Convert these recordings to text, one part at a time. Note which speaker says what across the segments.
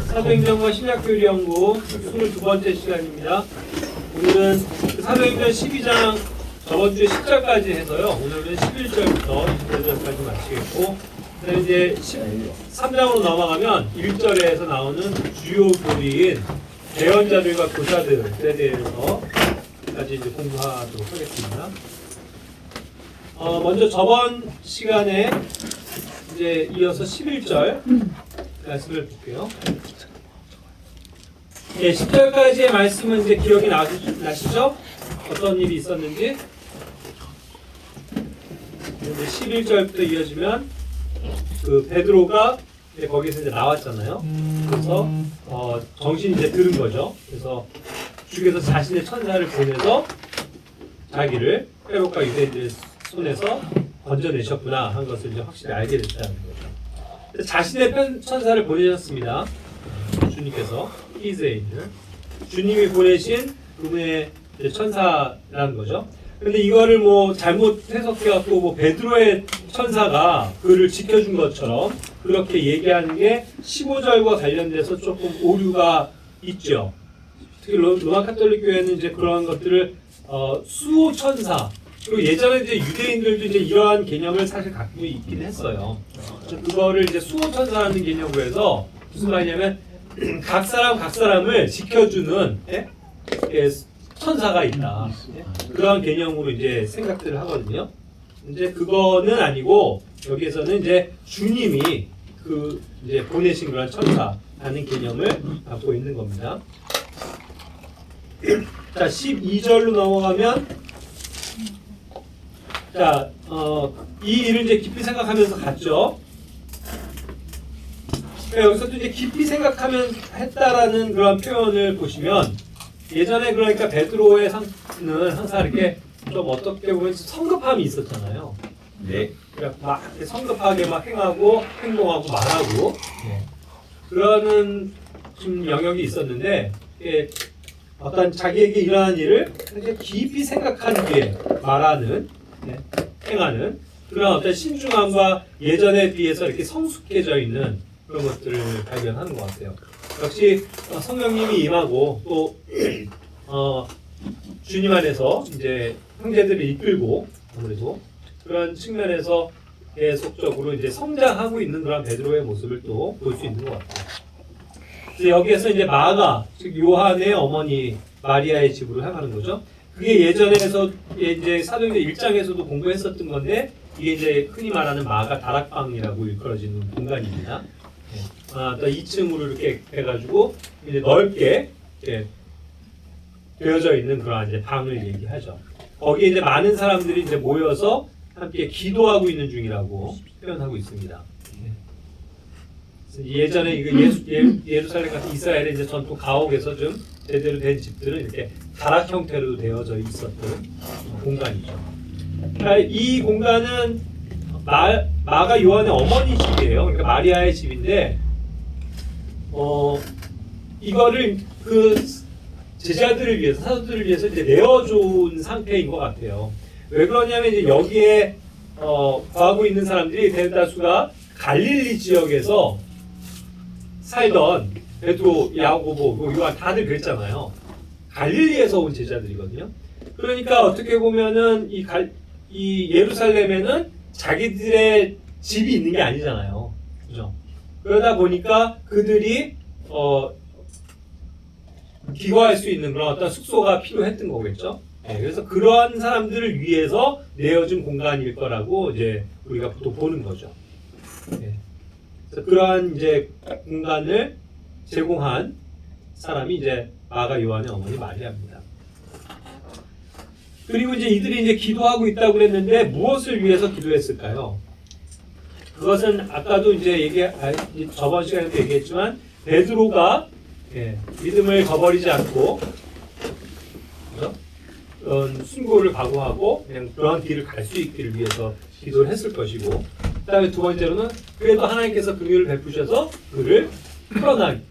Speaker 1: 사도행전과 신약교리 연구 22번째 시간입니다. 오늘은 사도행전 12장 저번 주에 10절까지 해서요. 오늘은 11절부터 24절까지 마치겠고, 그다음에 이제 13장으로 넘어가면 1절에서 나오는 주요 교리인 대언자들과 교사들에 대해서까지 이제 공부하도록 하겠습니다. 먼저 저번 시간에 이제 이어서 11절 말씀을 볼게요. 예, 10절까지의 말씀은 이제 기억이 나시죠? 어떤 일이 있었는지. 11절부터 이어지면 그 베드로가 이제 거기서 이제 나왔잖아요. 그래서 정신이 이제 들은 거죠. 그래서 주께서 자신의 천사를 보내서 자기를 헤롯과 유대인들의 손에서 건져내셨구나 한 것을 이제 확실히 알게 됐다는 거죠. 자신의 천사를 보내셨습니다. 주님께서 히즈에 있는 주님이 보내신 그분의 천사라는 거죠. 근데 이거를 뭐 잘못 해석해갖고 뭐 베드로의 천사가 그를 지켜준 것처럼 그렇게 얘기하는 게 15절과 관련돼서 조금 오류가 있죠. 특히 로마 카톨릭 교회는 이제 그런 것들을 수호 천사, 그리고 예전에 이제 유대인들도 이제 이러한 개념을 사실 갖고 있긴 했어요. 그거를 이제 수호 천사라는 개념으로 해서 무슨 말이냐면 각 사람을 지켜주는 천사가 있다. 그런 개념으로 이제 생각들을 하거든요. 이제 그거는 아니고 여기에서는 이제 주님이 그 이제 보내신 그런 천사라는 개념을 갖고 있는 겁니다. 자, 12절로 넘어가면 자, 이 일을 이제 깊이 생각하면서 갔죠. 여기서도 이제 깊이 생각하면 했다라는 그런 표현을 보시면 예전에 그러니까 베드로의 상은 항상 이렇게 좀 어떻게 보면 성급함이 있었잖아요.
Speaker 2: 네.
Speaker 1: 그러니까 막 성급하게 막 행하고 행동하고 말하고 그러는 좀 영역이 있었는데 어떤 자기에게 일어난 일을 굉장히 깊이 역한 뒤에 말하는 행하는 그런 어떤 신중함과 예전에 비해서 이렇게 성숙해져 있는 그런 것들을 발견하는 것 같아요. 역시 성령님이 임하고 또 주님 안에서 이제 형제들을 이끌고 아무래도 그런 측면에서 계속적으로 이제 성장하고 있는 그런 베드로의 모습을 또 볼 수 있는 것 같아요. 그래서 여기에서 이제 마가 즉 요한의 어머니 마리아의 집으로 향하는 거죠. 그게 예전에서 이제 사도행전 1장에서도 공부했었던 건데 이게 이제 흔히 말하는 마가 다락방이라고 일컬어지는 공간입니다. 또 2층으로 이렇게 해가지고 이제 넓게 이렇게 되어져 있는 그런 이제 방을 얘기하죠. 거기에 이제 많은 사람들이 이제 모여서 함께 기도하고 있는 중이라고 표현하고 있습니다. 예전에 이거 예루살렘 같은 이스라엘의 이제 전통 가옥에서 좀 제대로 된 집들은 이렇게 다락 형태로 되어져 있었던 공간이죠. 그러니까 이 공간은 마가 요한의 어머니 집이에요. 그러니까 마리아의 집인데, 이거를 그 제자들을 위해서, 사도들을 위해서 이제 내어준 상태인 것 같아요. 왜 그러냐면 이제 여기에 거하고 있는 사람들이 대다수가 갈릴리 지역에서 살던 베드로, 야고보, 요한 다들 그랬잖아요. 갈릴리에서 온 제자들이거든요. 그러니까 어떻게 보면은 이 예루살렘에는 자기들의 집이 있는 게 아니잖아요. 그죠? 그러다 보니까 그들이 기거할 수 있는 그런 어떤 숙소가 필요했던 거겠죠. 그래서 그러한 사람들을 위해서 내어준 공간일 거라고 이제 우리가 보통 보는 거죠. 그래서 그러한 이제 공간을 제공한 사람이 이제 마가 요한의 어머니 마리아입니다. 그리고 이제 이들이 이제 기도하고 있다고 그랬는데 무엇을 위해서 기도했을까요? 그것은 아까도 이제 저번 시간에도 얘기했지만 베드로가 믿음을 저버리지 않고 그런 순고를 각오하고 그냥 그런 길을 갈 수 있기를 위해서 기도를 했을 것이고, 그다음에 두 번째로는 그래도 하나님께서 긍휼을 베푸셔서 그를 풀어지게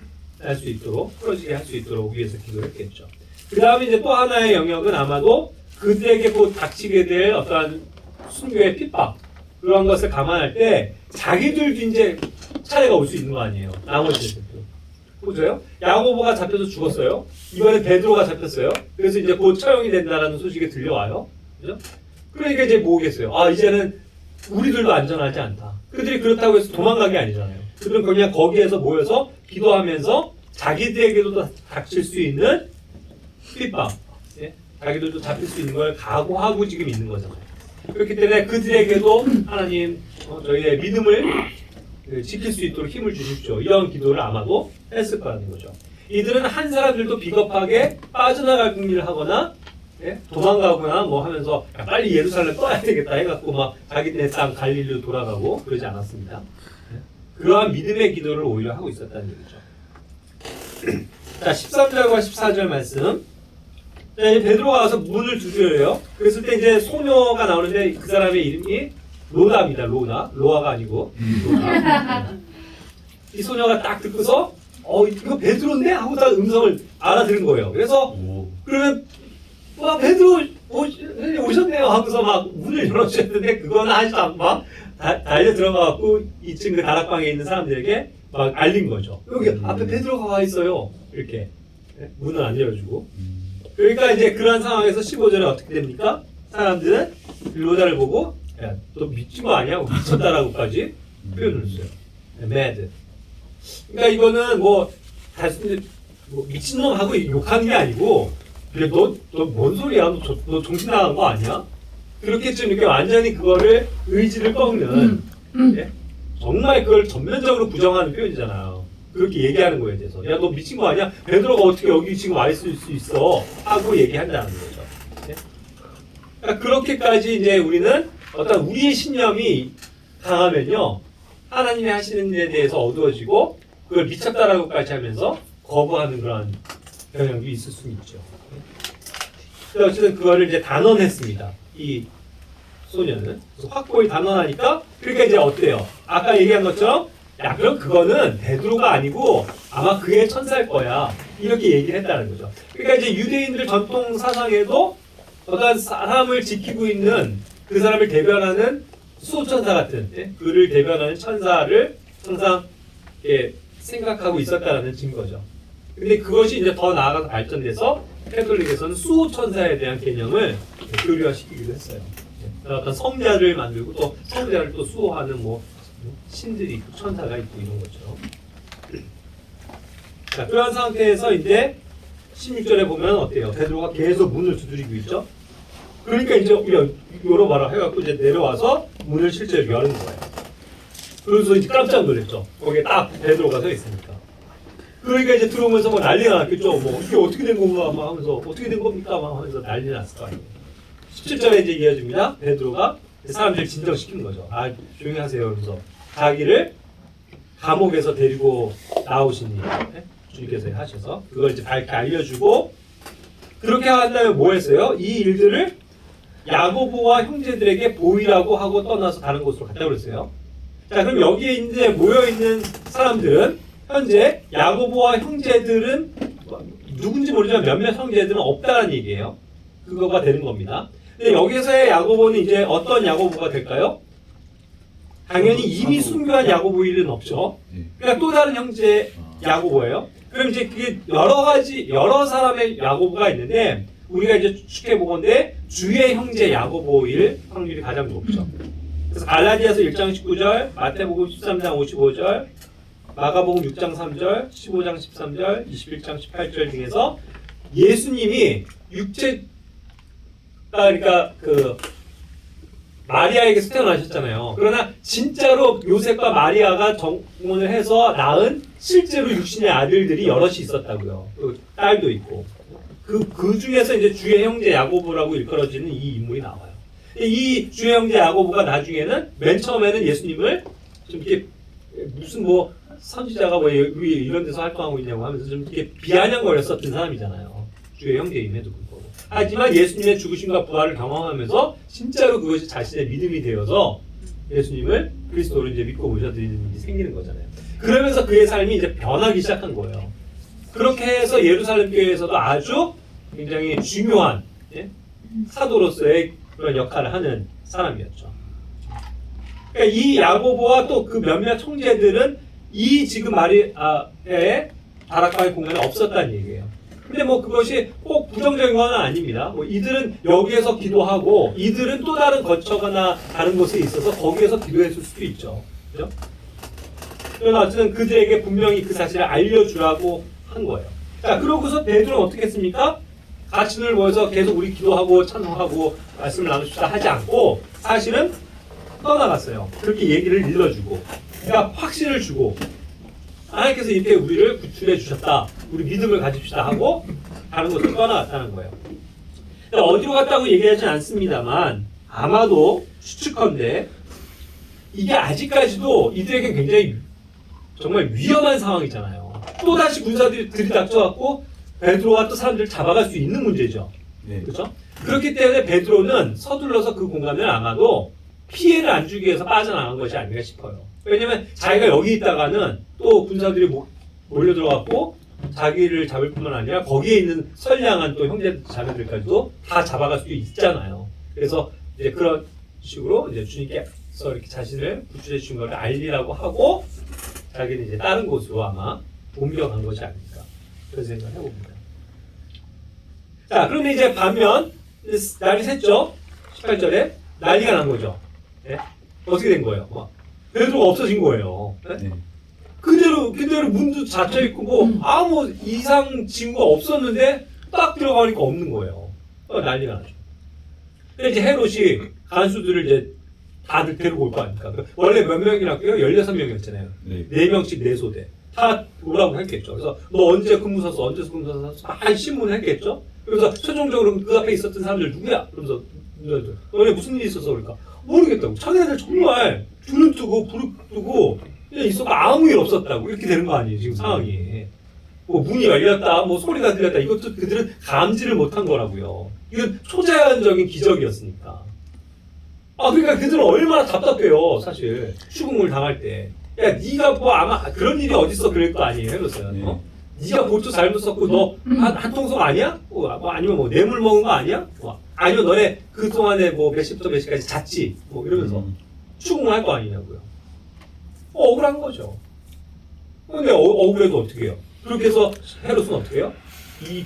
Speaker 1: 할 수 있도록 위해서 기도했겠죠. 그 다음에 이제 또 하나의 영역은 아마도 그들에게 곧 닥치게 될 어떠한 순교의 핍박, 그런 것을 감안할 때 자기들도 이제 차례가 올 수 있는 거 아니에요. 나머지들도. 보세요. 야고보가 잡혀서 죽었어요. 이번에 베드로가 잡혔어요. 그래서 이제 곧 처형이 된다라는 소식이 들려와요. 그죠? 그러니까 이제 뭐겠어요? 아, 이제는 우리들도 안전하지 않다. 그들이 그렇다고 해서 도망간 게 아니잖아요. 그들은 그냥 거기에서 모여서 기도하면서 자기들에게도 닥칠 수 있는 핍박, 예? 자기들도 잡힐 수 있는 걸 각오하고 지금 있는 거잖아요. 그렇기 때문에 그들에게도 하나님 저희의 믿음을 지킬 수 있도록 힘을 주십시오. 이런 기도를 아마도 했을 거라는 거죠. 이들은 한 사람들도 비겁하게 빠져나갈 궁리를 하거나 예? 도망가거나 뭐 하면서 야, 빨리 예루살렘 떠야 되겠다 해갖고 막 자기네 땅 갈릴리로 돌아가고 그러지 않았습니다. 예? 그러한 믿음의 기도를 오히려 하고 있었다는 얘기죠. 자, 13절과 14절 말씀. 자, 이제 베드로가 와서 문을 두드려요. 그랬을 때 이제 소녀가 나오는데 그 사람의 이름이 로다입니다. 로아가 아니고 로다. 이 소녀가 딱 듣고서 이거 베드로인데 하고 딱 음성을 알아들은 거예요. 그래서 그러면 와 베드로 오셨네요 하고서 막 문을 열어주셨는데 그거는 하지도 않고 막 달려 들어가갖고 2층 그 다락방에 있는 사람들에게 막 알린 거죠. 여기 앞에 베드로가 와 있어요. 이렇게 문을 안 열어주고. 그러니까 이제 그런 상황에서 15절에 어떻게 됩니까? 사람들은 로다를 보고 야, 너 미친 거 아니야? 미쳤다라고까지 표현을 했어요. mad. 그러니까 이거는 뭐 단순히 뭐 미친놈 하고 욕하는 게 아니고 그래 너 뭔 소리야? 너 정신 나간 거 아니야? 그렇게 좀 이렇게 완전히 그거를 의지를 꺾는 예? 정말 그걸 전면적으로 부정하는 표현이잖아요. 그렇게 얘기하는 거에 대해서 야 너 미친 거 아니야? 베드로가 어떻게 여기 지금 와 있을 수 있어? 하고 얘기한다는 거죠. 예? 그러니까 그렇게까지 이제 우리는 어떤 우리의 신념이 강하면요 하나님이 하시는 일에 대해서 어두워지고 그걸 미쳤다라고까지 하면서 거부하는 그런 경향도 있을 수 있죠. 어쨌든 그거를 이제 단언했습니다. 이 소녀는 그래서 확고히 단언하니까 그러니까 이제 어때요? 아까 얘기한 것처럼 야 그럼 그거는 베드로가 아니고 아마 그의 천사일 거야 이렇게 얘기를 했다는 거죠. 그러니까 이제 유대인들 전통 사상에도 어떤 사람을 지키고 있는 그 사람을 대변하는 수호천사 같은 예? 그를 대변하는 천사를 항상 예, 생각하고 있었다는 증거죠. 근데 그것이 이제 더 나아가서 발전돼서 캐톨릭에서는 수호천사에 대한 개념을 교류화시키기도 했어요. 예. 어떤 성자를 만들고 또 성자를 또 수호하는 뭐 신들이 있고 천사가 있고 이런 것처럼. 자, 그런 상태에서 이제 16절에 보면 어때요? 베드로가 계속 문을 두드리고 있죠. 그러니까 이제 열어봐라 해갖고 이제 내려와서 문을 실제로 여는 거예요. 그래서 이제 깜짝 놀랐죠. 거기에 딱 베드로가 서 있으니까. 그러니까 이제 들어오면서 막 난리가 났겠죠. 뭐 이게 어떻게 된 건가 막 하면서 어떻게 된 겁니까 막 하면서 난리 났을 거 아니에요. 17절에 이제 이어집니다. 베드로가 사람들 진정시키는 거죠. 아 조용히 하세요. 그러면서 자기를 감옥에서 데리고 나오신 일 주님께서 하셔서 그걸 이제 밝게 알려주고 그렇게 한다면 뭐 했어요? 이 일들을 야고보와 형제들에게 보이라고 하고 떠나서 다른 곳으로 갔다 그랬어요. 자, 그럼 여기에 이제 모여있는 사람들은 현재 야고보와 형제들은 누군지 모르지만 몇몇 형제들은 없다는 얘기예요. 그거가 되는 겁니다. 근데 여기서의 야고보는 이제 어떤 야고보가 될까요? 당연히 이미 순교한 야고보일 리는 없죠. 그러니까 또 다른 형제 야고보예요. 그럼 이제 그게 여러 사람의 야고보가 있는데 우리가 이제 추측해 보건데 주의 형제 야고보일 확률이 가장 높죠. 그래서 갈라디아서 1장 19절, 마태복음 13장 55절, 마가복음 6장 3절, 15장 13절, 21장 18절 등에서 예수님이 그러니까 그 마리아에게서 태어나셨잖아요. 그러나 진짜로 요셉과 마리아가 정혼을 해서 낳은 실제로 육신의 아들들이 여럿이 있었다고요. 딸도 있고. 그 중에서 이제 주의 형제 야고보라고 일컬어지는 이 인물이 나와요. 이 주의 형제 야고보가 나중에는 맨 처음에는 예수님을 좀 이렇게 무슨 뭐 선지자가 왜 이런 데서 활동하고 있냐고 하면서 좀 이렇게 비아냥거렸었던 사람이잖아요. 주의 형제임에도 그렇고. 하지만 예수님의 죽으심과 부활을 경험하면서 진짜로 그것이 자신의 믿음이 되어서 예수님을 그리스도로 이제 믿고 모셔드리는 일이 생기는 거잖아요. 그러면서 그의 삶이 이제 변하기 시작한 거예요. 그렇게 해서 예루살렘 교회에서도 아주 굉장히 중요한 사도로서의 그런 역할을 하는 사람이었죠. 그러니까 이 야고보와 또 그 몇몇 형제들은 이 지금 마리아의 다락방의 공간에 없었다는 얘기예요. 근데 뭐 그것이 꼭 부정적인 건 아닙니다. 뭐 이들은 여기에서 기도하고 이들은 또 다른 거처거나 다른 곳에 있어서 거기에서 기도했을 수도 있죠. 그죠? 그러나 어쨌든 그들에게 분명히 그 사실을 알려주라고 한 거예요. 자, 그러고서 베드로는 어떻게 했습니까? 같이 늘 모여서 계속 우리 기도하고 찬송하고 말씀을 나누십시다 하지 않고 사실은 떠나갔어요. 그렇게 얘기를 일러주고, 그러니까 확신을 주고, 하나님께서 이렇게 우리를 구출해 주셨다, 우리 믿음을 가집시다 하고 다른 곳으로 떠나갔다는 거예요. 어디로 갔다고 얘기하진 않습니다만 아마도 추측컨대 이게 아직까지도 이들에게 굉장히 정말 위험한 상황이잖아요. 또다시 군사들이 들이닥쳐갖고 베드로가 또 사람들을 잡아갈 수 있는 문제죠.
Speaker 2: 네.
Speaker 1: 그렇죠? 그렇기 때문에 베드로는 서둘러서 그 공간을 아마도 피해를 안 주기 위해서 빠져나간 것이 아닌가 싶어요. 왜냐면 자기가 여기 있다가는 또 군사들이 몰려 들어갔고 자기를 잡을 뿐만 아니라 거기에 있는 선량한 또 형제 자매들까지도 다 잡아갈 수도 있잖아요. 그래서 이제 그런 식으로 이제 주님께서 이렇게 자신을 구출해 주신 것을 알리라고 하고 자기는 이제 다른 곳으로 아마 옮겨간 것이 아닐까 그런 생각을 해봅니다. 자, 그런데 이제 반면 날이 샜죠. 18절에 난리가 난 거죠. 네? 어떻게 된 거예요? 베드로가 없어진 거예요. 네?
Speaker 2: 네.
Speaker 1: 그대로 문도 닫혀 있고 뭐 아무 이상 징후가 없었는데 딱 들어가니까 없는 거예요. 난리가 나죠. 근데 이제 헤롯이 간수들을 이제 다들 데리고 올 거 아닙니까? 원래 몇 명이라고요? 16명이었잖아요.
Speaker 2: 네.
Speaker 1: 4명씩 4소대. 다 오라고 했겠죠. 그래서 너 언제 근무 섰어? 언제 근무 섰어? 한 신문을 했겠죠. 그래서 최종적으로 그 앞에 있었던 사람들 누구야? 그러면서 너네 무슨 일이 있어서 그러니까 모르겠다고. 자기네들 정말 줄을 뜨고 불을 뜨고 그냥 있었고 아무 일 없었다고 이렇게 되는 거 아니에요 지금 상황이. 뭐 문이 열렸다, 뭐 소리가 들렸다 이것도 그들은 감지를 못한 거라고요. 이건 초자연적인 기적이었으니까. 그러니까 그들은 얼마나 답답해요 사실 추궁을 당할 때. 야 네가 뭐 아마 그런 일이 어딨어 그럴 거 아니에요 헤롯은.
Speaker 2: 네.
Speaker 1: 네가 보초 잘못 썼고 너 한 통속 아니야? 뭐 아니면 뭐 뇌물 먹은 거 아니야? 아니면 너네 그 동안에 뭐 몇 시부터 몇 시까지 잤지? 뭐 이러면서 추궁을 할 거 아니냐고요. 억울한 거죠. 근데 억울해도 어떻게 해요? 그렇게 해서 헤롯은 어떻게 해요? 이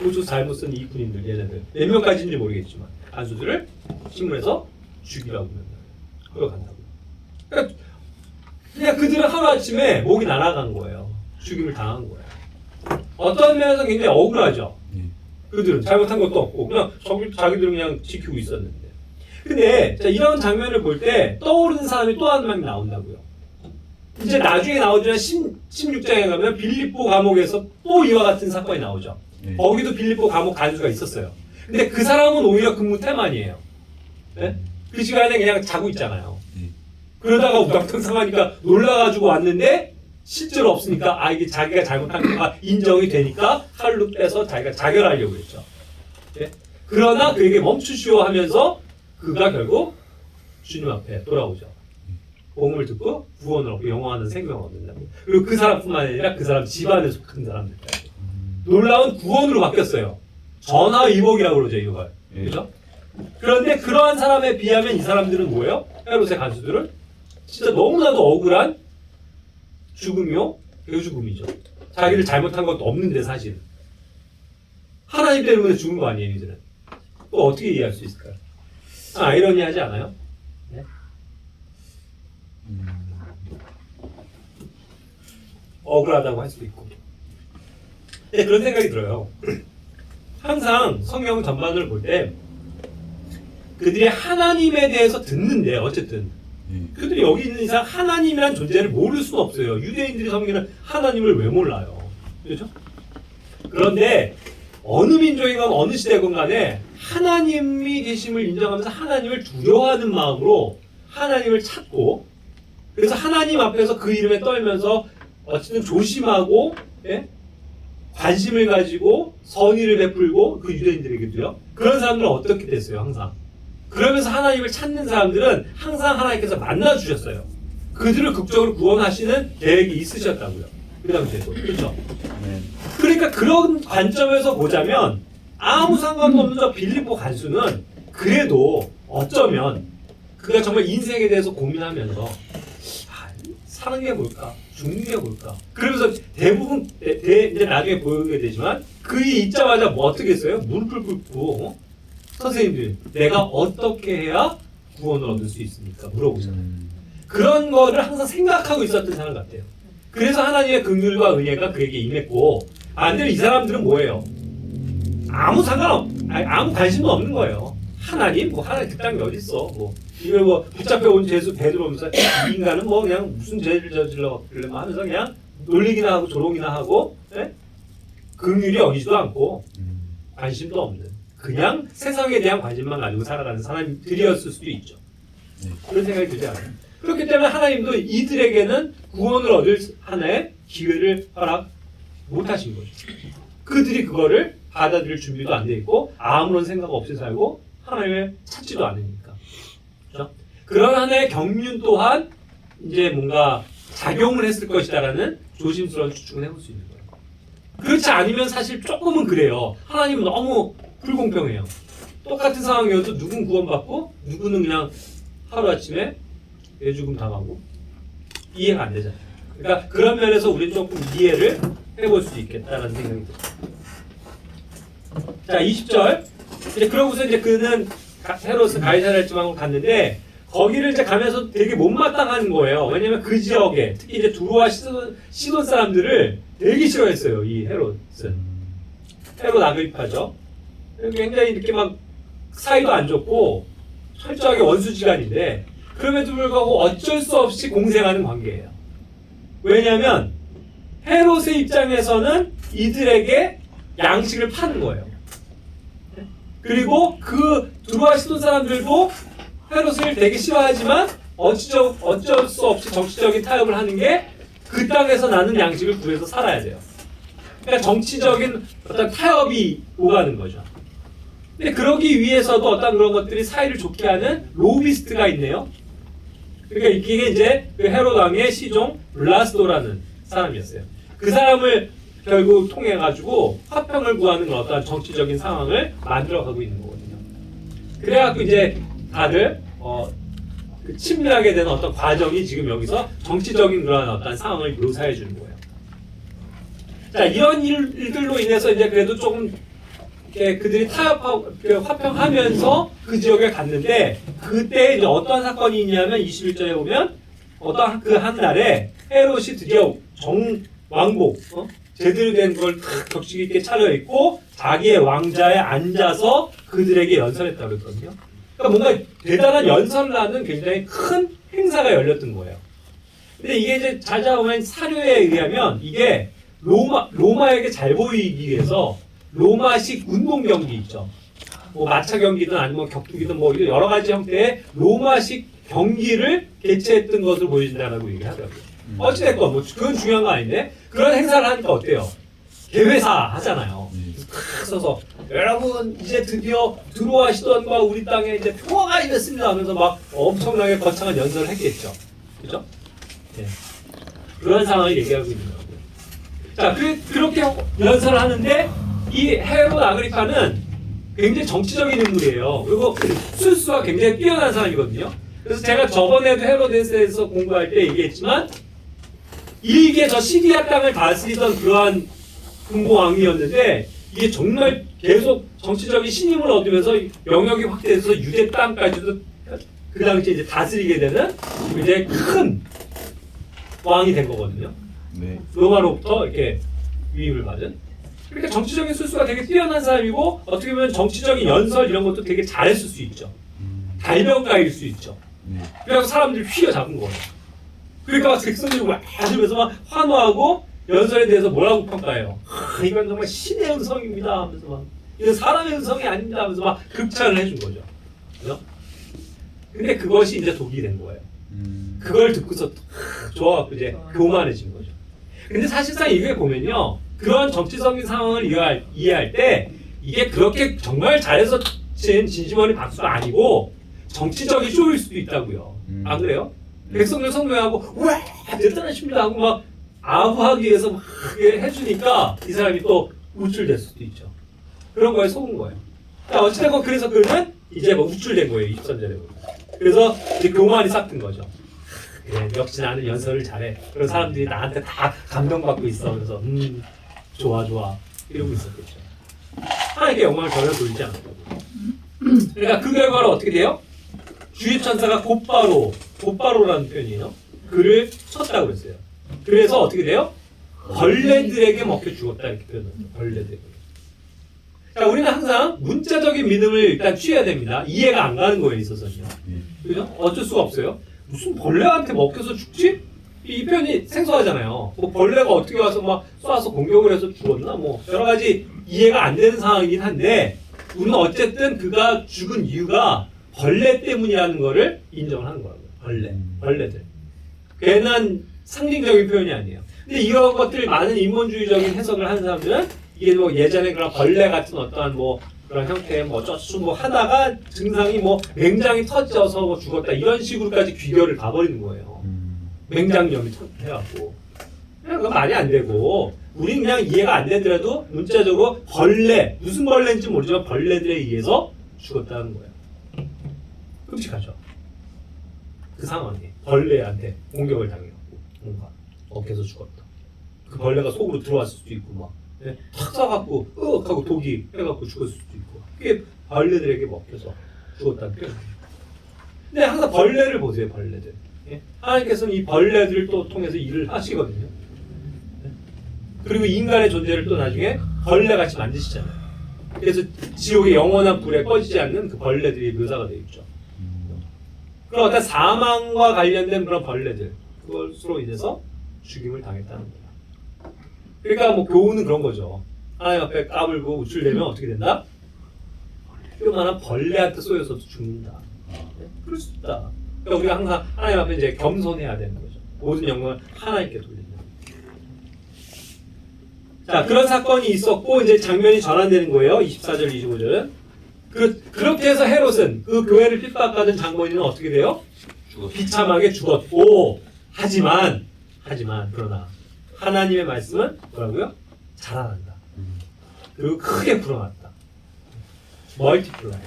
Speaker 1: 보초 잘못 쓴 이 군인들 얘네들 몇 명까지인지 모르겠지만 간수들을 신문에서 죽이라고 끌어간다고요. 그러니까 그냥 그들은 하루아침에 목이 날아간 거예요. 죽임을 당한 거예요. 어떤 면에서 굉장히 억울하죠. 그들은 잘못한 것도 없고 그냥 자기들은 그냥 지키고 있었는데. 근데 자, 이런 장면을 볼 때 떠오르는 사람이 또 한 명이 나온다고요. 이제 나중에 나오지만 16장에 가면 빌립보 감옥에서 또 이와 같은 사건이 나오죠. 거기도 빌립보 감옥 간수가 있었어요. 근데 그 사람은 오히려 근무 태만이에요. 네? 그 시간에 그냥 자고 있잖아요. 그러다가 우당탕 상하니까 놀라가지고 왔는데 실제로 없으니까 이게 자기가 잘못한 거가 인정이 되니까 칼로 빼서 자기가 자결하려고 했죠. 네? 그러나 그에게 멈추시오 하면서 그가 결국 주님 앞에 돌아오죠. 복음을 듣고 구원을 얻고 영원한 생명을 얻는다고. 그리고 그 사람뿐만 아니라 그 사람 집안에 속한 사람들까지. 놀라운 구원으로 바뀌었어요. 전화위복이라고 그러죠 이걸. 그죠? 그런데 그러한 사람에 비하면 이 사람들은 뭐예요? 헤롯의 간수들은 진짜 너무나도 억울한 죽음이요? 개죽음이죠. 자기를 잘못한 것도 없는데 사실은. 하나님 때문에 죽은 거 아니에요 이들은. 또 어떻게 이해할 수 있을까요? 아이러니하지 않아요? 네? 억울하다고 할 수도 있고. 네, 그런 생각이 들어요. 항상 성경 전반을 볼 때 그들이 하나님에 대해서 듣는데 어쨌든 그들이 여기 있는 이상 하나님이란 존재를 모를 수는 없어요. 유대인들이 섬기는 하나님을 왜 몰라요? 그렇죠? 그런데 어느 민족이건 어느 시대건 간에 하나님이 계심을 인정하면서 하나님을 두려워하는 마음으로 하나님을 찾고 그래서 하나님 앞에서 그 이름에 떨면서 어쨌든 조심하고 관심을 가지고 선의를 베풀고 그 유대인들에게도요. 그런 사람들은 어떻게 됐어요 항상? 그러면서 하나님을 찾는 사람들은 항상 하나님께서 만나주셨어요. 그들을 극적으로 구원하시는 계획이 있으셨다고요. 그 당시에도. 그렇죠? 그러니까 그런 관점에서 보자면 아무 상관도 없는 저 빌립보 간수는 그래도 어쩌면 그가 정말 인생에 대해서 고민하면서 사는 게 뭘까? 죽는 게 뭘까? 그러면서 대부분 이제 나중에 보게 되지만 그이 있자마자 뭐 어떻게 했어요? 무릎을 꿇고 선생님들 내가 어떻게 해야 구원을 얻을 수 있습니까? 물어보잖아요. 그런 거를 항상 생각하고 있었던 사람 같아요. 그래서 하나님의 긍휼과 은혜가 그에게 임했고 반대로 이 사람들은 뭐예요? 아무 아무 관심도 없는 거예요. 하나님 그 땅에 어디 있어? 이걸 붙잡혀온 죄수 베드로면서 이 인간은 그냥 무슨 죄를 저질렀길래 하면서 그냥 놀리기나 하고 조롱이나 하고 긍휼이 여기지도 않고 관심도 없는 그냥 세상에 대한 관심만 가지고 살아가는 사람들이었을 수도 있죠. 그런 생각이 들지 않아요? 그렇기 때문에 하나님도 이들에게는 구원을 얻을 하나의 기회를 허락 못하신 거죠. 그들이 그거를 받아들일 준비도 안 돼 있고 아무런 생각 없이 살고 하나님을 찾지도 않으니까. 그렇죠? 그런 하나의 경륜 또한 이제 뭔가 작용을 했을 것이다라는 조심스러운 추측을 해볼 수 있는 거예요. 그렇지 않으면 사실 조금은 그래요. 하나님은 너무 불공평해요. 똑같은 상황이어도 누군 구원받고 누구는 그냥 하루아침에 죽음 당하고 이해가 안 되잖아요. 그러니까 그런 면에서 우리는 조금 이해를 해볼 수 있겠다라는 생각이 들어요. 자, 20절. 이제 그러고서 이제 그는 헤롯은 가이사랴 지방으로 갔는데 거기를 이제 가면서 되게 못마땅한 거예요. 왜냐면 그 지역에 특히 이제 두로와 시돈 사람들을 되게 싫어했어요. 이 헤롯은. 헤롯 아그리파죠. 굉장히 이렇게 막 사이도 안 좋고 철저하게 원수지간인데 그럼에도 불구하고 어쩔 수 없이 공생하는 관계예요. 왜냐하면 헤롯의 입장에서는 이들에게 양식을 파는 거예요. 그리고 그 두로와 시돈 사람들도 헤롯을 되게 싫어하지만 어쩔 수 없이 정치적인 타협을 하는 게 그 땅에서 나는 양식을 구해서 살아야 돼요. 그러니까 정치적인 어떤 타협이 오가는 거죠. 근데 그러기 위해서도 어떤 그런 것들이 사이를 좋게 하는 로비스트가 있네요. 그러니까 이게 이제 그 헤롯 왕의 시종 블라스도라는 사람이었어요. 그 사람을 결국 통해 가지고 화평을 구하는 어떤 정치적인 상황을 만들어가고 있는 거거든요. 그래갖고 이제 다들 그 친밀하게 되는 어떤 과정이 지금 여기서 정치적인 그런 어떤 상황을 묘사해 주는 거예요. 자, 이런 일들로 인해서 이제 그래도 조금 이렇게 그들이 타협하고 화평하면서 그 지역에 갔는데 그때 이제 어떤 사건이 있냐면 21절에 보면 어떤 그 한 날에 헤롯이 드디어 왕복 제대로 된 걸 격식 있게 차려입고 자기의 왕자에 앉아서 그들에게 연설했다고 했거든요. 그러니까 뭔가 대단한 연설을 하는 굉장히 큰 행사가 열렸던 거예요. 근데 이게 이제 찾아보면 사료에 의하면 이게 로마에게 잘 보이기 위해서 로마식 운동 경기 있죠. 마차 경기든 아니면 격투기든 여러 가지 형태의 로마식 경기를 개최했던 것을 보여준다라고 얘기하더라고요. 어찌됐건 그건 중요한 거 아닌데 그런 행사를 하니까 어때요? 개회사 하잖아요. 써서 여러분 이제 드디어 두로와 시돈과 우리 땅에 이제 평화가 임했습니다 하면서 막 엄청나게 거창한 연설을 했겠죠. 그죠? 네. 그런 상황을 얘기하고 있는 거고요. 자, 그렇게 연설을 하는데 이 헤롯 아그리파는 굉장히 정치적인 인물이에요. 그리고 술수가 굉장히 뛰어난 사람이거든요. 그래서 제가 저번에도 헤로데스에서 공부할 때 얘기했지만 이게 저 시리아 땅을 다스리던 그러한 군고왕이었는데 이게 정말 계속 정치적인 신임을 얻으면서 영역이 확대해서 유대 땅까지도 그 당시에 이제 다스리게 되는 이제 큰 왕이 된 거거든요. 네. 로마로부터 이렇게 위임을 받은. 그러니까 정치적인 술수가 되게 뛰어난 사람이고 어떻게 보면 정치적인 연설 이런 것도 되게 잘했을 수 있죠. 달변가일 수 있죠. 그래서 사람들이 휘어잡은 거예요. 그러니까 막 백성들이 막 하면서 막 환호하고 연설에 대해서 뭐라고 평가해요? 이건 정말 신의 음성입니다 하면서 막 이건 사람의 음성이 아닙니다 하면서 막 극찬을 해준 거죠. 그죠? 근데 그것이 이제 독이 된 거예요. 그걸 듣고서 좋아갖고 이제 교만해진 거죠. 근데 사실상 이게 보면요. 그런 정치적인 상황을 이해할 때 이게 그렇게 정말 잘해서 친 진심어린 박수가 아니고 정치적인 쇼일 수도 있다고요. 안 그래요? 백성들 성명하고 와 대단하십니다 하고 막 아부하기 위해서 막 해주니까 이 사람이 또 우쭐될 수도 있죠. 그런 거에 속은 거예요. 어찌됐건 그래서 그는 이제 우쭐된 거예요. 23절에 보면. 그래서 이제 교만이 싹튼 거죠. 그래, 역시 나는 연설을 잘해. 그런 사람들이 나한테 다 감동받고 있어. 그래서 좋아 이러고 있었겠죠. 하나님께 영광을 전혀 돌리지 않았다고. 그러니까 그 결과로 어떻게 돼요? 주의 천사가 곧바로라는 표현이에요. 그를 쳤다고 그랬어요. 그래서 어떻게 돼요? 벌레들에게 먹혀 죽었다 이렇게 표현합니다. 벌레들에게. 자, 우리는 항상 문자적인 믿음을 일단 취해야 됩니다. 이해가 안 가는 거에 있어서는요. 그죠? 어쩔 수가 없어요. 무슨 벌레한테 먹혀서 죽지? 이 표현이 생소하잖아요. 뭐 벌레가 어떻게 와서 막 쏴서 공격을 해서 죽었나? 뭐 여러 가지 이해가 안 되는 상황이긴 한데 우리는 어쨌든 그가 죽은 이유가 벌레 때문이라는 거를 인정을 하는 거라고요. 벌레들. 괜한 상징적인 표현이 아니에요. 근데 이런 것들 많은 인본주의적인 해석을 하는 사람들은 이게 뭐 예전에 그런 벌레 같은 어떠한 뭐 그런 형태의 뭐 어쩌고 뭐 하다가 증상이 뭐 맹장이 터져서 뭐 죽었다 이런 식으로까지 귀결을 가버리는 거예요. 맹장염이 해갖고 그건 말이 안 되고 우리는 그냥 이해가 안 되더라도 문자적으로 벌레 무슨 벌레인지 모르지만 벌레들에 의해서 죽었다는 거예요. 끔찍하죠. 그 상황이 벌레한테 공격을 당해갖고 뭔가 먹혀서 죽었다. 그 벌레가 속으로 들어왔을 수도 있고 막 탁 쏴갖고 하고 독이 해갖고 죽었을 수도 있고 그게 벌레들에게 먹혀서 죽었다는 표현이에요. 근데 항상 벌레를 보세요. 벌레들. 하나님께서는 이 벌레들을 또 통해서 일을 하시거든요. 그리고 인간의 존재를 또 나중에 벌레같이 만드시잖아요. 그래서 지옥의 영원한 불에 꺼지지 않는 그 벌레들이 묘사가 되어 있죠. 그런 어떤 사망과 관련된 그런 벌레들 그것으로 인해서 죽임을 당했다는 거예요. 그러니까 뭐 교훈은 그런 거죠. 하나님 앞에 까불고 우쭐대면 어떻게 된다? 그만한 벌레한테 쏘여서도 죽는다. 그럴 수 있다. 그러니까 우리가 항상 하나님 앞에 이제 겸손해야 되는 거죠. 모든 영광을 하나님께 돌린다. 자, 그런 사건이 있었고 이제 장면이 전환되는 거예요. 24절, 25절은. 그렇게 해서 헤롯은 그 교회를 핍박하던 장본인은 어떻게 돼요? 비참하게 죽었고 하지만 그러나 하나님의 말씀은 뭐라고요? 자라난다. 그리고 크게 불어났다. 멀티플라이.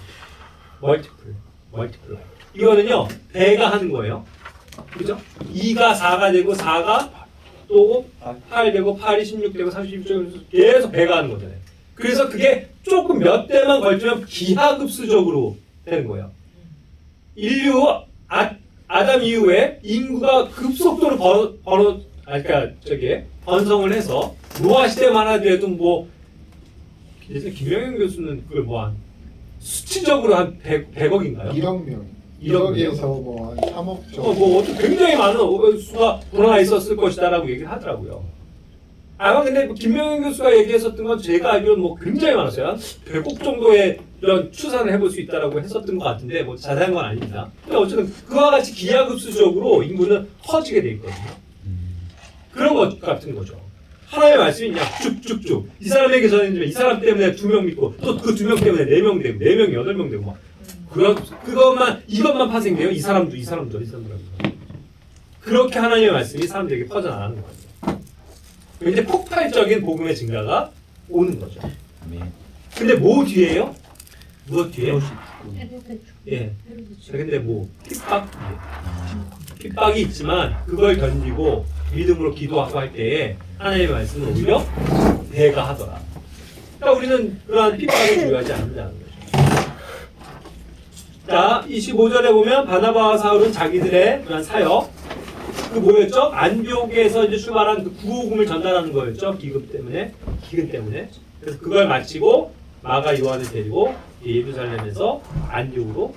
Speaker 1: 이거는요 배가 하는 거예요. 그죠? 2가 4가 되고 4가 또 8 되고 8이 16 되고 32 계속 배가 하는 거잖아요. 그래서 그게 조금 몇 대만 걸치면 기하급수적으로 되는 거예요. 인류 아담 이후에 인구가 급속도로 번성을 해서 노아 시대만 하더라도 뭐 예전에 김영현 교수는 그걸 뭐 한 수치적으로 한 100억인가요?
Speaker 2: 1억 명. 1억에서 뭐 한 3억 정도.
Speaker 1: 뭐 굉장히 많은 수가 불어나 있었을 것이다라고 얘기를 하더라고요. 아마 근데 뭐 김명현 교수가 얘기했었던 건 제가 알기로는 뭐 굉장히 많았어요. 한 100억 정도의 이런 추산을 해볼 수 있다라고 했었던 것 같은데 뭐 자세한 건 아닙니다. 근데 어쨌든 그와 같이 기하급수적으로 인구는 커지게 돼 있거든요. 그런 것 같은 거죠. 하나님의 말씀이 그냥 쭉쭉쭉 이 사람에게 전해지면 이 사람 때문에 2명 믿고 또 그 2명 때문에 4명 되고 4명이 8명 되고 막 이것만 파생돼요. 이 사람도 그렇게 하나님의 말씀이 사람들에게 퍼져나가는 거예요. 굉장히 폭발적인 복음의 증가가 오는 거죠. 근데 뭐 뒤에요? 무엇 뒤에? 예. 근데 뭐 핍박이 있지만 그걸 견디고 믿음으로 기도하고 할 때에 하나님의 말씀은 오히려 배가 하더라. 그러니까 우리는 그러한 핍박을 중요하지 않는다는 거죠. 자, 25절에 보면 바나바와 사울은 자기들의 그런 사역 그 뭐였죠? 안디옥에서 이제 출발한 그 구호금을 전달하는 거였죠. 기근 때문에. 그래서 그걸 마치고 마가 요한을 데리고 예루살렘에서 안디옥으로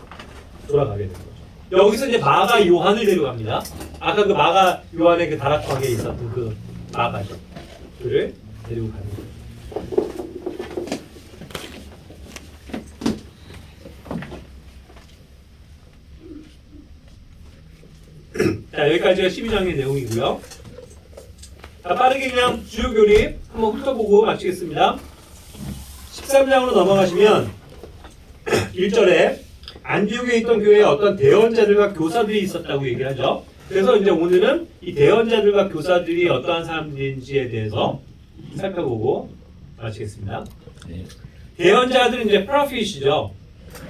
Speaker 1: 돌아가게 된 거죠. 여기서 이제 마가 요한을 데려갑니다. 아까 그 마가 요한의 그 다락방에 있었던 그 마가죠. 그를 데리고 가는 거예요. 자, 여기까지가 12장의 내용이고요. 자, 빠르게 그냥 주요 교리 한번 훑어보고 마치겠습니다. 13장으로 넘어가시면 1절에 안디옥에 있던 교회에 어떤 대언자들과 교사들이 있었다고 얘기를 하죠. 그래서 이제 오늘은 이 대언자들과 교사들이 어떠한 사람들인지에 대해서 살펴보고 마치겠습니다. 대언자들은 이제 프로핏이죠.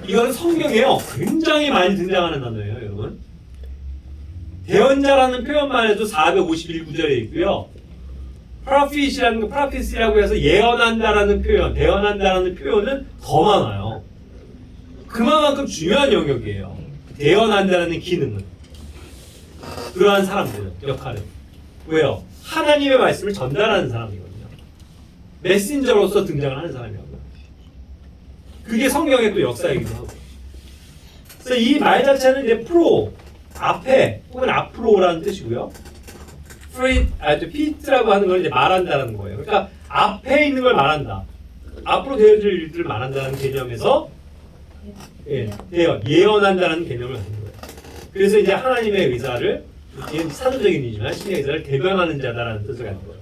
Speaker 1: 이거는 성경에요. 굉장히 많이 등장하는 단어예요, 여러분. 대언자라는 표현만 해도 451구절에 있고요. 프로핏이라는 거, 프로핏이라고 해서 예언한다라는 표현, 대언한다라는 표현은 더 많아요. 그만큼 중요한 영역이에요. 대언한다라는 기능은. 그러한 사람들은, 역할은. 왜요? 하나님의 말씀을 전달하는 사람이거든요. 메신저로서 등장을 하는 사람이거든요. 그게 성경의 또 역사이기도 하고. 그래서 이 말 자체는 이제 프로, 앞에, 혹은 앞으로라는 뜻이고요. 피트라고 하는 걸 이제 말한다라는 거예요. 그러니까 앞에 있는 걸 말한다. 앞으로 되어질 일들을 말한다는 개념에서 예언한다는 개념을 갖는 거예요. 그래서 이제 하나님의 의사를, 이건 사도적인 의미지만 신의 의사를 대변하는 자다라는 뜻을 갖는 거예요.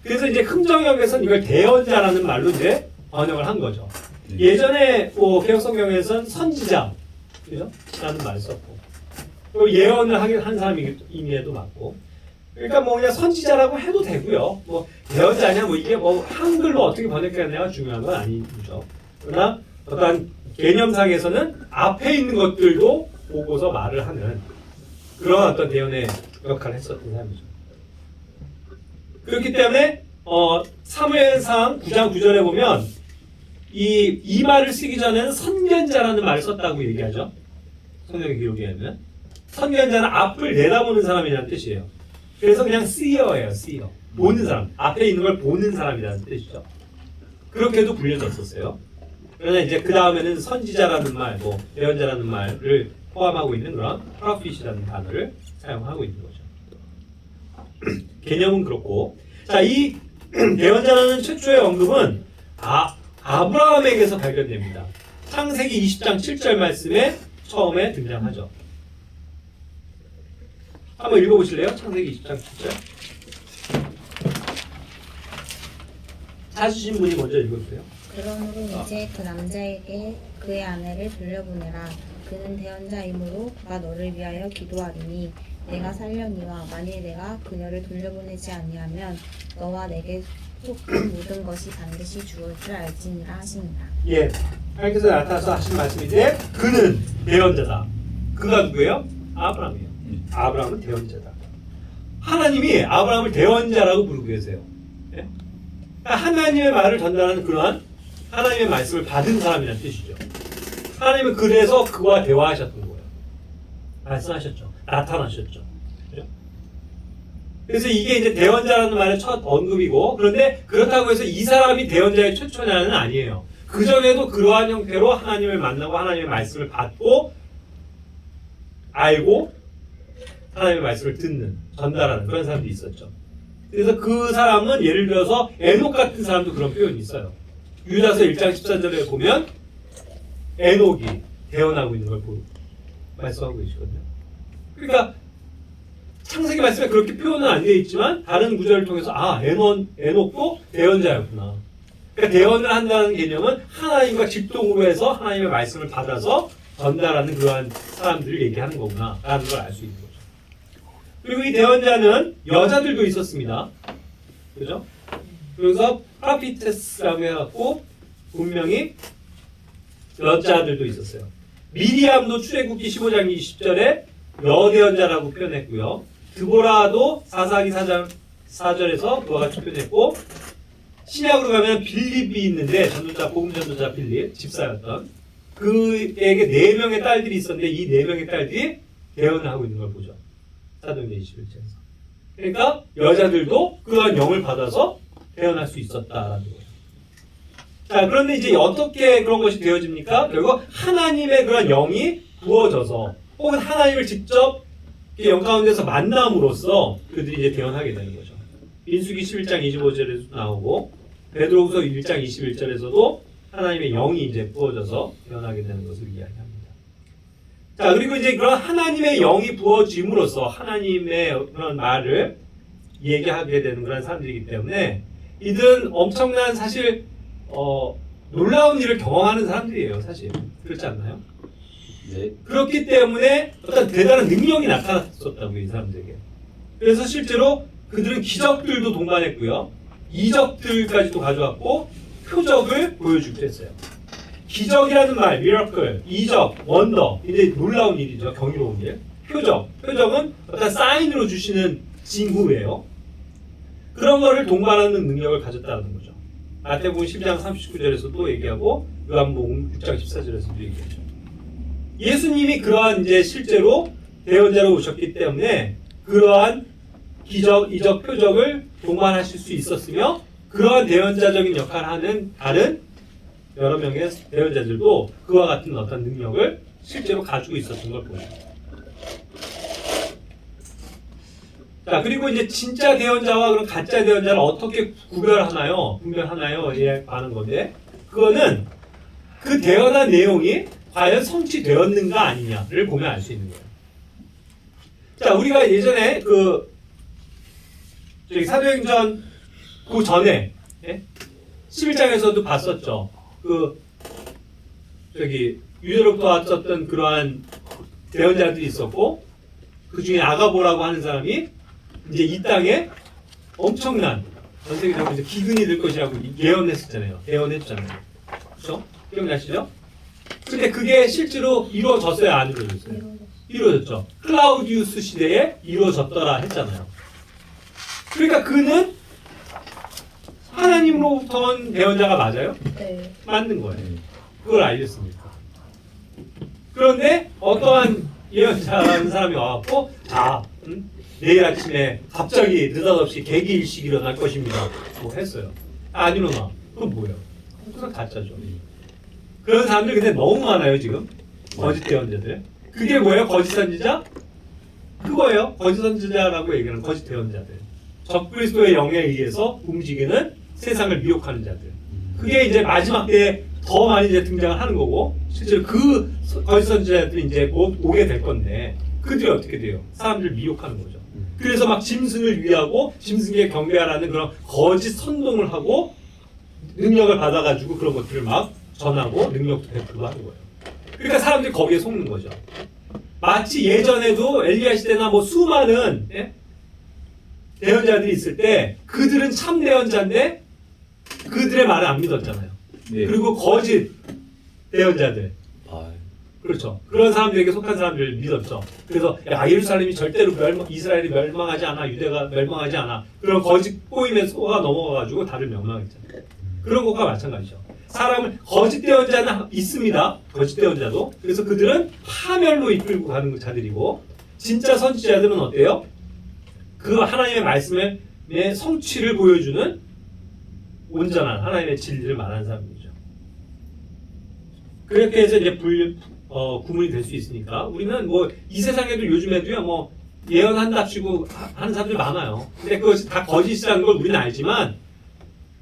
Speaker 1: 그래서 이제 흥정역에서는 이걸 대언자라는 말로 이제 번역을 한 거죠. 예전에 개혁 성경에서는 선지자, 그죠? 라는 말을 썼고, 또 예언을 한 사람임에도 맞고. 그러니까 뭐 그냥 선지자라고 해도 되고요. 뭐 대언자냐 뭐 이게 뭐 한글로 어떻게 번역하느냐가 중요한 건 아니죠. 그러나 어떤 개념상에서는 앞에 있는 것들도 보고서 말을 하는 그런 어떤 대언의 역할을 했었던 사람이죠. 그렇기 때문에 사무엘상 9장 9절에 보면 이 말을 쓰기 전에는 선견자라는 말을 썼다고 얘기하죠. 성경의 기록에 하면 선견자는 앞을 내다보는 사람이라는 뜻이에요. 그래서 그냥 seer예요, seer. 보는 사람, 앞에 있는 걸 보는 사람이라는 뜻이죠. 그렇게도 불려졌었어요. 그러나 이제 그 다음에는 선지자라는 말, 예언자라는 말을 포함하고 있는 그런 프로핏이라는 단어를 사용하고 있는 거죠. 개념은 그렇고, 자, 이 예언자라는 최초의 언급은 아브라함에게서 발견됩니다. 창세기 20장 7절 말씀에 처음에 등장하죠. 한번 읽어보실래요? 창세기 20장 7절. 찾으신 분이 먼저 읽어주세요.
Speaker 3: 그러므로 이제 그 남자에게 그의 아내를 돌려보내라. 그는 대언자이므로 그가 너를 위하여 기도하리니 내가 살려니와 만일 내가 그녀를 돌려보내지 아니하면 너와 내게 속한 모든 것이 반드시 죽을 줄 알지니라 하시니라.
Speaker 1: 예, 하나님께서 나타나서 하신 말씀인데 그는 대언자다. 그가 누구예요? 아브라함이에요. 아브라함은 대언자다. 하나님이 아브라함을 대언자라고 부르고 계세요. 예? 하나님의 말을 전달하는 그러한 하나님의 말씀을 받은 사람이라는 뜻이죠. 하나님은 그래서 그와 대화하셨던 거예요. 말씀하셨죠. 나타나셨죠. 그죠? 그래서 이게 이제 대언자라는 말의 첫 언급이고, 그런데 그렇다고 해서 이 사람이 대언자의 최초냐는 아니에요. 그전에도 그러한 형태로 하나님을 만나고 하나님의 말씀을 받고 알고 하나님의 말씀을 듣는, 전달하는 그런 사람도 있었죠. 그래서 그 사람은 예를 들어서 에녹 같은 사람도 그런 표현이 있어요. 유다서 1장 14절에 보면 에녹이 대언하고 있는 걸 말씀하고 계시거든요. 그러니까 창세기 말씀에 그렇게 표현은 안 되어 있지만 다른 구절을 통해서 에녹도 대언자였구나. 그러니까 대언을 한다는 개념은 하나님과 직동으로 해서 하나님의 말씀을 받아서 전달하는 그러한 사람들을 얘기하는 거구나 라는 걸 알 수 있는 거죠. 그리고 이 대언자는 여자들도 있었습니다. 그죠? 그래서 프로피테스라고 해갖고 분명히 여자들도 있었어요. 미리암도 출애굽기 15장 20절에 여대언자라고 표현했고요. 드보라도 사사기 4장 4절에서 그와 같이 표현했고, 신약으로 가면 빌립이 있는데 복음 전도자 빌립 집사였던 그에게 4명의 딸들이 있었는데 이 4명의 딸들이 대언을 하고 있는 걸 보죠. 사도행전 21장에서. 그러니까 여자들도 그러한 영을 받아서 대언할 수 있었다라는 거예요. 자, 그런데 이제 어떻게 그런 것이 되어집니까? 결국 하나님의 그런 영이 부어져서 혹은 하나님을 직접 영 가운데서 만남으로써 그들이 이제 대언하게 되는 거죠. 민수기 11장 25절에도 나오고 베드로후서 1장 21절에서도 하나님의 영이 이제 부어져서 대언하게 되는 것을 이야기합니다. 자, 그리고 이제 그런 하나님의 영이 부어짐으로써 하나님의 그런 말을 얘기하게 되는 그런 사람들이기 때문에 이들은 엄청난 사실 놀라운 일을 경험하는 사람들이에요. 사실 그렇지 않나요?
Speaker 4: 네.
Speaker 1: 그렇기 때문에 어떤 대단한 능력이 나타났었다고요, 이 사람들에게. 그래서 실제로 그들은 기적들도 동반했고요, 이적들까지도 가져왔고 표적을 보여주기도 했어요. 기적이라는 말, 미러클, 이적, 원더, 이제 놀라운 일이죠. 경이로운 일. 표적은 어떤 사인으로 주시는 징후예요. 그런 거를 동반하는 능력을 가졌다는 거죠. 마태복음 12장 39절에서도 얘기하고 요한복음 6장 14절에서도 얘기하죠. 예수님이 그러한 이제 실제로 대언자로 오셨기 때문에 그러한 기적, 이적, 표적을 동반하실 수 있었으며 그러한 대언자적인 역할을 하는 다른 여러 명의 대언자들도 그와 같은 어떤 능력을 실제로 가지고 있었던 걸 보여요. 자, 그리고 이제 진짜 대언자와 그런 가짜 대언자를 어떻게 분별하나요?에 관한 건데, 그거는 그 대언한 내용이 과연 성취되었는가 아니냐를 보면 알 수 있는 거예요. 자, 우리가 예전에 사도행전 그 전에 11장에서도 봤었죠. 유대로부터 왔었던 그러한 대언자들이 있었고, 그 중에 아가보라고 하는 사람이 이제 이 땅에 엄청난 전 세계적으로 이제 기근이 될 것이라고 예언했었잖아요. 예언했잖아요. 그렇죠? 기억나시죠? 근데 그게 실제로 이루어졌어요, 안 이루어졌어요? 이루어졌죠. 클라우디우스 시대에 이루어졌더라 했잖아요. 그러니까 그는 하나님으로부터 온 대언자가 맞아요?
Speaker 3: 네.
Speaker 1: 맞는 거예요. 그걸 알렸습니다. 그런데 어떠한 예언자라는 사람이 와갖고 내일 아침에 갑자기 느닷없이 개기일식이 일어날 것입니다. 뭐 했어요. 안 일어나. 그건 뭐예요? 그건 가짜죠. 그런 사람들이 근데 너무 많아요, 지금. 거짓 대언자들. 그게 뭐예요? 거짓 선지자? 그거예요. 거짓 선지자라고 얘기하는 거짓 대언자들. 적그리스도의 영에 의해서 움직이는 세상을 미혹하는 자들. 그게 이제 마지막 때에 더 많이 이제 등장을 하는 거고, 실제로 그 거짓 선지자들이 이제 곧 오게 될 건데, 그들이 어떻게 돼요? 사람들을 미혹하는 거죠. 그래서 막 짐승을 위하고 짐승에 경배하라는 그런 거짓 선동을 하고 능력을 받아가지고 그런 것들을 막 전하고 능력도 베풀고 하는 거예요. 그러니까 사람들이 거기에 속는 거죠. 마치 예전에도 엘리야 시대나 뭐 수많은 대언자들이 있을 때 그들은 참 대언자인데 그들의 말을 안 믿었잖아요.
Speaker 4: 네.
Speaker 1: 그리고 거짓 대언자들. 그렇죠. 그런 사람들에게 속한 사람들을 믿었죠. 그래서 예루살렘이 절대로 이스라엘이 멸망하지 않아, 유대가 멸망하지 않아. 그런 거짓 꼬임에 속아 넘어가가지고 다들 멸망했잖아요. 그런 것과 마찬가지죠. 사람을 거짓 대언자는 있습니다. 거짓 대언자도. 그래서 그들은 파멸로 이끌고 가는 자들이고, 진짜 선지자들은 어때요? 그 하나님의 말씀의 성취를 보여주는 온전한 하나님의 진리를 말하는 사람이죠. 그렇게 해서 이제 구분이 될 수 있으니까 우리는 뭐 이 세상에도 요즘에도요 뭐 예언한답시고 하는 사람들이 많아요. 근데 그것이 다 거짓이라는 걸 우리는 알지만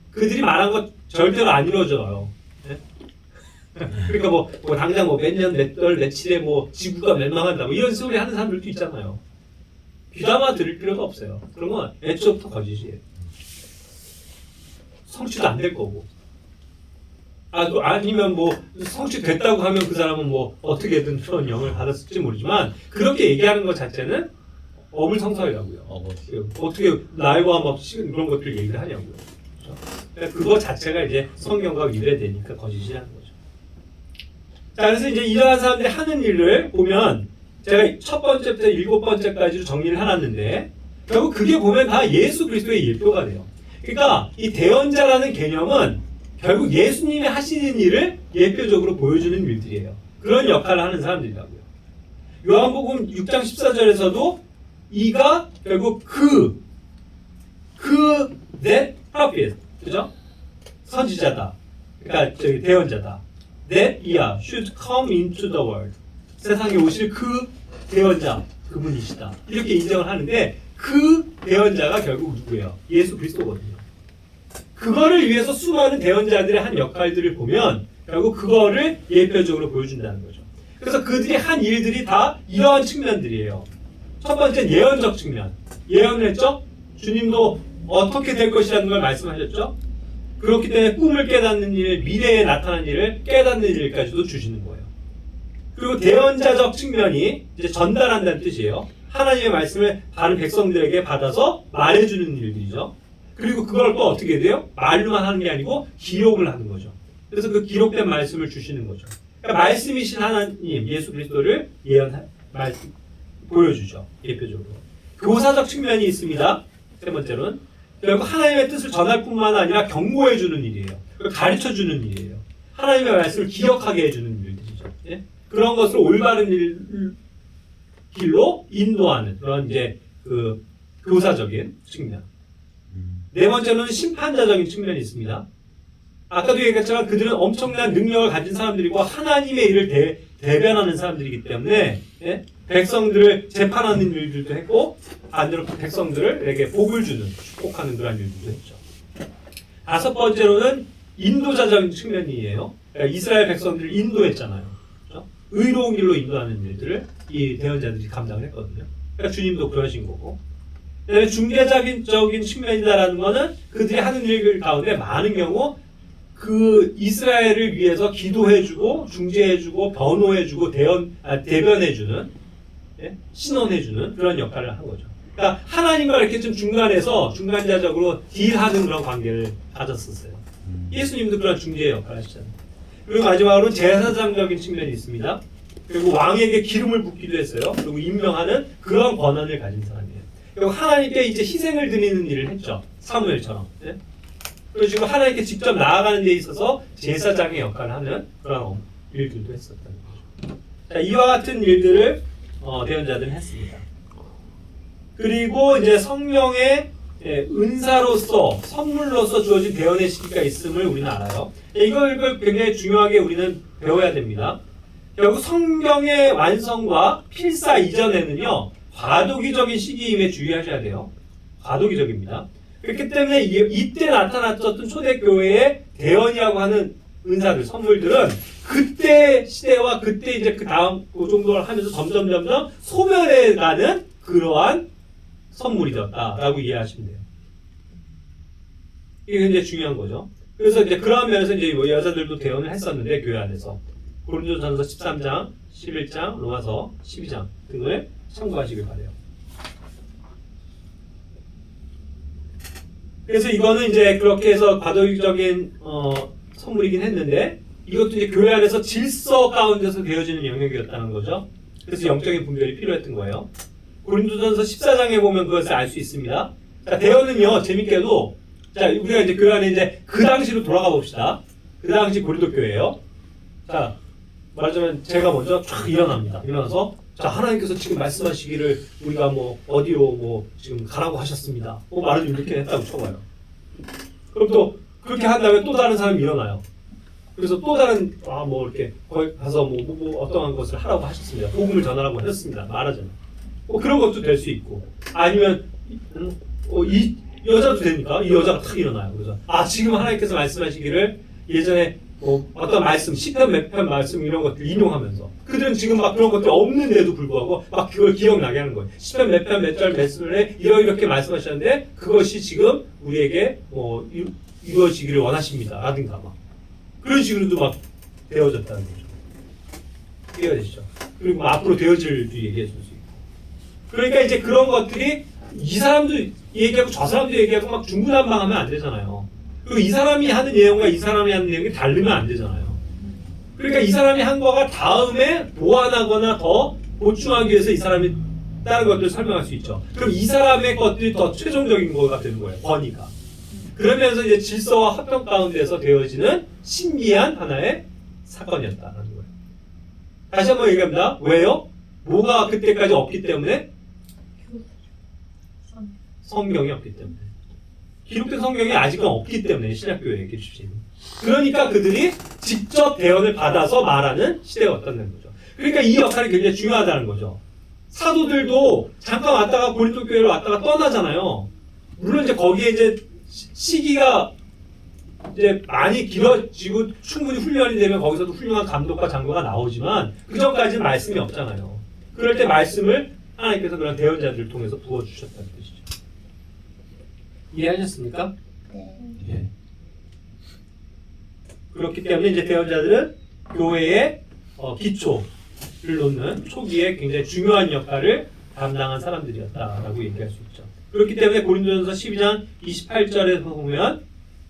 Speaker 1: 그들이 말한 것 절대로 안 이루어져요. 네? 그러니까 뭐 당장 뭐 몇 년, 몇 달, 며칠에 뭐 지구가 멸망한다 뭐 이런 소리 하는 사람들도 있잖아요. 귀담아 들을 필요가 없어요. 그런 건 애초부터 거짓이에요. 성취도 안 될 거고. 아니면 뭐 성취됐다고 하면 그 사람은 뭐 어떻게든 그런 영을 받았을지 모르지만 그렇게 얘기하는 것 자체는 어불성설이라고요. 어떻게 나이와 막 그런 것들 얘기를 하냐고요. 그렇죠? 그거 자체가 이제 성경과 위배되니까 거짓이라는 거죠. 자, 그래서 이제 이러한 사람들이 하는 일을 보면 제가 첫 번째부터 7번째까지로 정리를 해놨는데 결국 그게 보면 다 예수 그리스도의 일표가 돼요. 그러니까 이 대언자라는 개념은 결국 예수님이 하시는 일을 예표적으로 보여주는 일들이에요. 그런 역할을 하는 사람들이라고요. 요한복음 6장 14절에서도 이가 결국 that prophet, 그죠? 선지자다. 그러니까 대언자다. that should come into the world. 세상에 오실 그 대언자, 그분이시다. 이렇게 인정을 하는데 그 대언자가 결국 누구예요? 예수 그리스도거든요. 그거를 위해서 수많은 대언자들의 한 역할들을 보면 결국 그거를 예표적으로 보여준다는 거죠. 그래서 그들이 한 일들이 다 이러한 측면들이에요. 첫 번째는 예언적 측면. 예언을 했죠? 주님도 어떻게 될 것이라는 걸 말씀하셨죠? 그렇기 때문에 꿈을 깨닫는 일, 미래에 나타난 일을 깨닫는 일까지도 주시는 거예요. 그리고 대언자적 측면이 이제 전달한다는 뜻이에요. 하나님의 말씀을 다른 백성들에게 받아서 말해주는 일들이죠. 그리고 그걸 또 어떻게 돼요? 말로만 하는 게 아니고 기록을 하는 거죠. 그래서 그 기록된 말씀을 주시는 거죠. 그러니까 말씀이신 하나님, 예수 그리스도를 보여주죠. 대표적으로. 교사적 측면이 있습니다. 세 번째로는 결국 하나님의 뜻을 전할 뿐만 아니라 경고해 주는 일이에요. 가르쳐 주는 일이에요. 하나님의 말씀을 기억하게 해주는 일들이죠. 예? 그런 것을 올바른 길로 인도하는 그런 이제 그 교사적인 측면. 네 번째로는 심판자적인 측면이 있습니다. 아까도 얘기했지만 그들은 엄청난 능력을 가진 사람들이고 하나님의 일을 대변하는 사람들이기 때문에 예? 백성들을 재판하는 일들도 했고 반대로 백성들에게 복을 주는 축복하는 그런 일들도 했죠. 다섯 번째로는 인도자적인 측면이에요. 그러니까 이스라엘 백성들을 인도했잖아요. 그렇죠? 의로운 길로 인도하는 일들을 이 대언자들이 감당을 했거든요. 그러니까 주님도 그러신 거고. 그다음에 중개적인 측면이다라는 거는 그들이 하는 일 가운데 많은 경우 그 이스라엘을 위해서 기도해주고 중재해주고 변호해주고 대변해주는 예? 신원해주는 그런 역할을 한 거죠. 그러니까 하나님과 이렇게 좀 중간에서 중간자적으로 딜하는 그런 관계를 가졌었어요. 예수님도 그런 중재의 역할을 하시잖아요. 그리고 마지막으로는 제사장적인 측면이 있습니다. 그리고 왕에게 기름을 붓기도 했어요. 그리고 임명하는 그런 권한을 가진 사람이에요. 그리고 하나님께 이제 희생을 드리는 일을 했죠. 사무엘처럼. 네? 그리고 지금 하나님께 직접 나아가는 데 있어서 제사장의 역할을 하는 그런 일들도 했었다는 거죠. 자, 이와 같은 일들을 대언자들은 했습니다. 그리고 이제 성령의 은사로서 선물로서 주어진 대언의 시기가 있음을 우리는 알아요. 이걸 굉장히 중요하게 우리는 배워야 됩니다. 결국 성경의 완성과 필사 이전에는요 과도기적인 시기임에 주의하셔야 돼요. 과도기적입니다. 그렇기 때문에 이때 나타났었던 초대교회의 대언이라고 하는 은사들, 선물들은 그때 시대와 그때 이제 그 다음 그 정도를 하면서 점점 소멸해가는 그러한 선물이 되었다라고 이해하시면 돼요. 이게 굉장히 중요한 거죠. 그래서 이제 그런 면에서 이제 여자들도 대언을 했었는데 교회 안에서 고린도전서 13장, 11장, 로마서 12장 등을 참고하시길 바래요. 그래서 이거는 이제 그렇게 해서 과도기적인 선물이긴 했는데 이것도 이제 교회 안에서 질서 가운데서 되어지는 영역이었다는 거죠. 그래서 영적인 분별이 필요했던 거예요. 고린도전서 14장에 보면 그것을 알 수 있습니다. 자, 대언은요, 재밌게도, 자, 우리가 이제 교회 안에 이제 그 당시로 돌아가 봅시다. 그 당시 고린도 교회예요. 자, 말하자면 제가 먼저 쫙 일어납니다. 일어나서, 자, 하나님께서 지금 말씀하시기를 우리가 뭐, 어디로 뭐, 지금 가라고 하셨습니다. 말을 이렇게 했다고 쳐봐요. 그럼 또, 그렇게 한 다음에 또 다른 사람이 일어나요. 그래서 또 다른, 뭐, 이렇게, 거기 가서 뭐, 어떠한 것을 하라고 하셨습니다. 복음을 전하라고 하셨습니다. 말하자면. 그런 것도 될 수 있고 아니면 이 여자도 되니까 이 여자가 탁 일어나요. 그래서 지금 하나님께서 말씀하시기를 예전에 어떤 말씀 시편 몇 편 말씀 이런 것들 인용하면서 그들은 지금 막 그런 것들이 없는데도 불구하고 막 그걸 기억나게 하는 거예요. 시편 몇 편 몇 절 말씀을 이렇게 말씀하셨는데 그것이 지금 우리에게 이루어지기를 원하십니다. 라든가 막 그런 식으로도 막 되어졌다는 거죠. 이해가 되시죠? 그리고 앞으로 되어질 일도 얘기해 줄 수 있고. 그러니까 이제 그런 것들이 이 사람도 얘기하고 저 사람도 얘기하고 막 중구난방하면 안 되잖아요. 그리고 이 사람이 하는 내용과 이 사람이 하는 내용이 다르면 안 되잖아요. 그러니까 이 사람이 한 거가 다음에 보완하거나 더 보충하기 위해서 이 사람이 다른 것들을 설명할 수 있죠. 그럼 이 사람의 것들이 더 최종적인 거가 되는 거예요. 권위가. 그러면서 이제 질서와 합평 가운데서 되어지는 신비한 하나의 사건이었다는 거예요. 다시 한번 얘기합니다. 왜요? 뭐가 그때까지 없기 때문에? 성경이 없기 때문에. 기록된 성경이 아직은 없기 때문에 신약교회에 계시지. 그러니까 그들이 직접 대언을 받아서 말하는 시대가 왔다는 거죠. 그러니까 이 역할이 굉장히 중요하다는 거죠. 사도들도 잠깐 왔다가 고린도 교회로 왔다가 떠나잖아요. 물론 이제 거기에 이제 시기가 이제 많이 길어지고 충분히 훈련이 되면 거기서도 훌륭한 감독과 장로가 나오지만 그 전까지는 말씀이 없잖아요. 그럴 때 말씀을 하나님께서 그런 대언자들을 통해서 부어주셨다는 뜻이죠. 이해하셨습니까?
Speaker 3: 네.
Speaker 1: 예. 그렇기 때문에 이제 대언자들은 교회의 기초를 놓는 초기에 굉장히 중요한 역할을 담당한 사람들이었다라고 얘기할 수 있죠. 그렇기 때문에 고린도전서 12장 28절에서 보면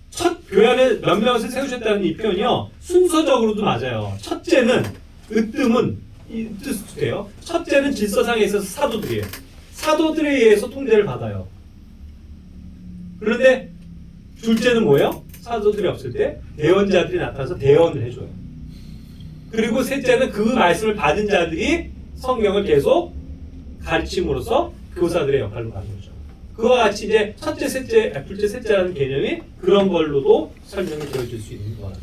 Speaker 1: 첫 교회 안에 몇 명을 세우셨다는 이 표현이요 순서적으로도 맞아요. 첫째는 으뜸은 이 뜻도 돼요. 첫째는 질서상에 있어서 사도들이에요. 사도들에 의해서 통제를 받아요. 그런데 둘째는 뭐예요? 사도들이 없을 때 대언자들이 나타나서 대언을 해줘요. 그리고 셋째는 그 말씀을 받은 자들이 성경을 계속 가르침으로써 교사들의 역할로 가는 거죠. 그와 같이 이제 첫째, 셋째, 둘째, 셋째라는 개념이 그런 걸로도 설명이 되어질 수 있는 거예요.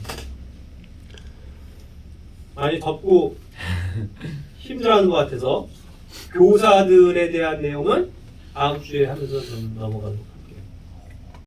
Speaker 1: 많이 덥고 힘들어하는 것 같아서 교사들에 대한 내용은 다음 주에 하면서 좀 넘어가도록